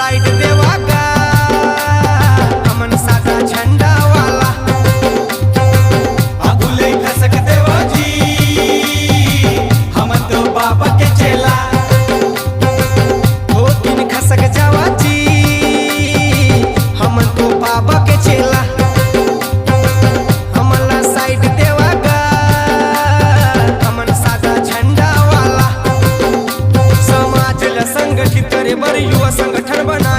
side देवा गा हमन साधा झंडा वाला अबुले खसक देवा जी हमन तो बाबा के चेला दो दिन खसक जावा जी हमन तो बाबा के चेला हमला साइड देवा गा हमन साधा झंडा वाला समाज ला संगठित करे बर युवा संगठन बना